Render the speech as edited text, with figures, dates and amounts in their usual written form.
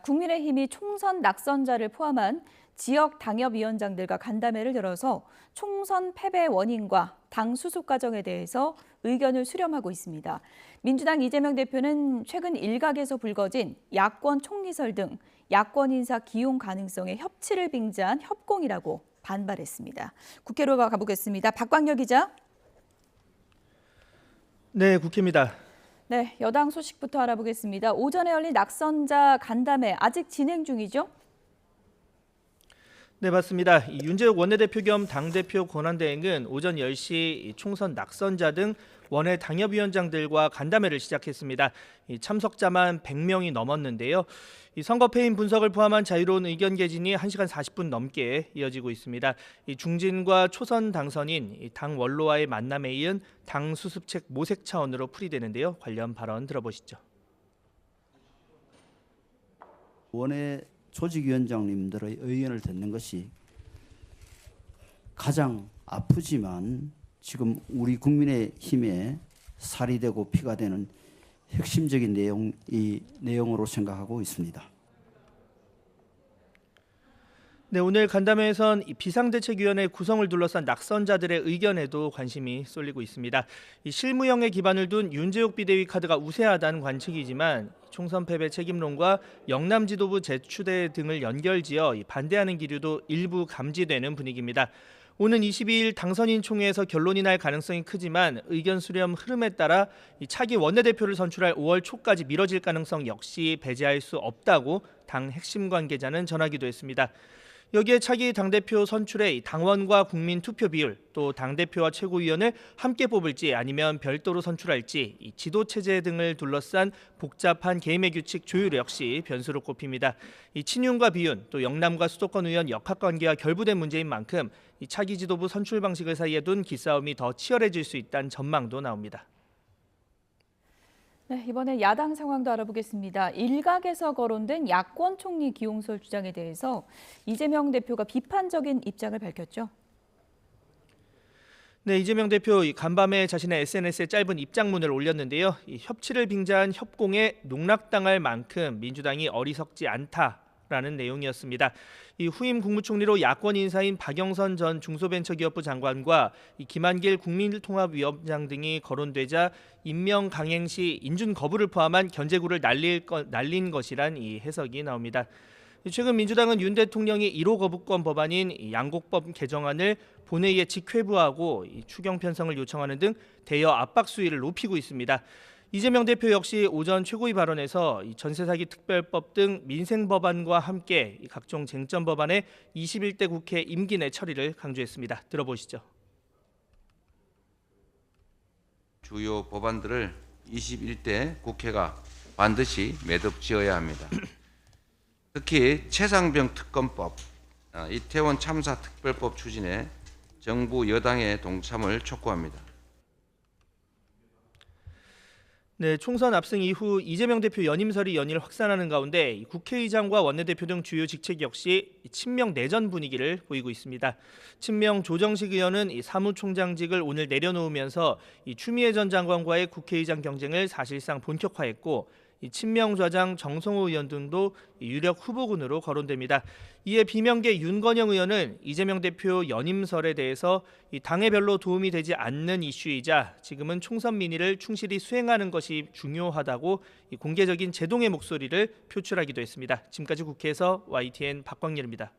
국민의힘이 총선 낙선자를 포함한 지역 당협위원장들과 간담회를 열어서 총선 패배 원인과 당 수습 과정에 대해서 의견을 수렴하고 있습니다. 민주당 이재명 대표는 최근 일각에서 불거진 야권 총리설 등 야권 인사 기용 가능성의 협치를 빙자한 협공이라고 반발했습니다. 국회로 가보겠습니다. 박광열 기자. 네, 국회입니다. 네, 여당 소식부터 알아보겠습니다. 오전에 열린 낙선자 간담회 아직 진행 중이죠? 네, 맞습니다. 윤재욱 원내대표 겸 당대표 권한대행은 오전 10시 총선 낙선자 등 원외 당협위원장들과 간담회를 시작했습니다. 참석자만 100명이 넘었는데요. 선거 패인 분석을 포함한 자유로운 의견 개진이 1시간 40분 넘게 이어지고 있습니다. 중진과 초선 당선인 당 원로와의 만남에 이은 당 수습책 모색 차원으로 풀이되는데요. 관련 발언 들어보시죠. 원외 조직위원장님들의 의견을 듣는 것이 가장 아프지만 지금 우리 국민의힘에 살이 되고 피가 되는 핵심적인 내용으로 생각하고 있습니다. 네, 오늘 간담회에선 비상대책위원회 구성을 둘러싼 낙선자들의 의견에도 관심이 쏠리고 있습니다. 실무형에 기반을 둔 윤재욱 비대위 카드가 우세하다는 관측이지만 총선 패배 책임론과 영남 지도부 재추대 등을 연결지어 반대하는 기류도 일부 감지되는 분위기입니다. 오는 22일 당선인 총회에서 결론이 날 가능성이 크지만 의견 수렴 흐름에 따라 차기 원내대표를 선출할 5월 초까지 미뤄질 가능성 역시 배제할 수 없다고 당 핵심 관계자는 전하기도 했습니다. 여기에 차기 당대표 선출의 당원과 국민 투표 비율, 또 당대표와 최고위원을 함께 뽑을지 아니면 별도로 선출할지 지도체제 등을 둘러싼 복잡한 계임의 규칙 조율 역시 변수로 꼽힙니다. 친윤과 비윤, 또 영남과 수도권 의원 역학관계와 결부된 문제인 만큼 차기 지도부 선출 방식을 사이에 둔 기싸움이 더 치열해질 수 있다는 전망도 나옵니다. 네, 이번에 야당 상황도 알아보겠습니다. 일각에서 거론된 야권 총리 기용설 주장에 대해서 이재명 대표가 비판적인 입장을 밝혔죠. 네, 이재명 대표 간밤에 자신의 SNS에 짧은 입장문을 올렸는데요. 협치를 빙자한 협공에 농락당할 만큼 민주당이 어리석지 않다라는 내용이었습니다. 후임 국무총리로 야권 인사인 박영선 전 중소벤처기업부 장관과 김한길 국민통합위원장 등이 거론되자 임명 강행 시 인준 거부를 포함한 견제구를 날린 것이란 해석이 나옵니다. 최근 민주당은 윤 대통령이 1호 거부권 법안인 양곡법 개정안을 본회의에 직회부하고 추경 편성을 요청하는 등 대여 압박 수위를 높이고 있습니다. 이재명 대표 역시 오전 최고위 발언에서 전세 사기 특별법 등 민생 법안과 함께 각종 쟁점 법안의 21대 국회 임기 내 처리를 강조했습니다. 들어보시죠. 주요 법안들을 21대 국회가 반드시 매듭지어야 합니다. 특히 최상병 특검법, 이태원 참사 특별법 추진에 정부 여당의 동참을 촉구합니다. 네, 총선 압승 이후 이재명 대표 연임설이 연일 확산하는 가운데 국회의장과 원내대표 등 주요 직책 역시 친명 내전 분위기를 보이고 있습니다. 친명 조정식 의원은 사무총장직을 오늘 내려놓으면서 추미애 전 장관과의 국회의장 경쟁을 사실상 본격화했고 친명 좌장 정성호 의원 등도 유력 후보군으로 거론됩니다. 이에 비명계 윤건영 의원은 이재명 대표 연임설에 대해서 당에 별로 도움이 되지 않는 이슈이자 지금은 총선 민의를 충실히 수행하는 것이 중요하다고 공개적인 제동의 목소리를 표출하기도 했습니다. 지금까지 국회에서 YTN 박광렬입니다.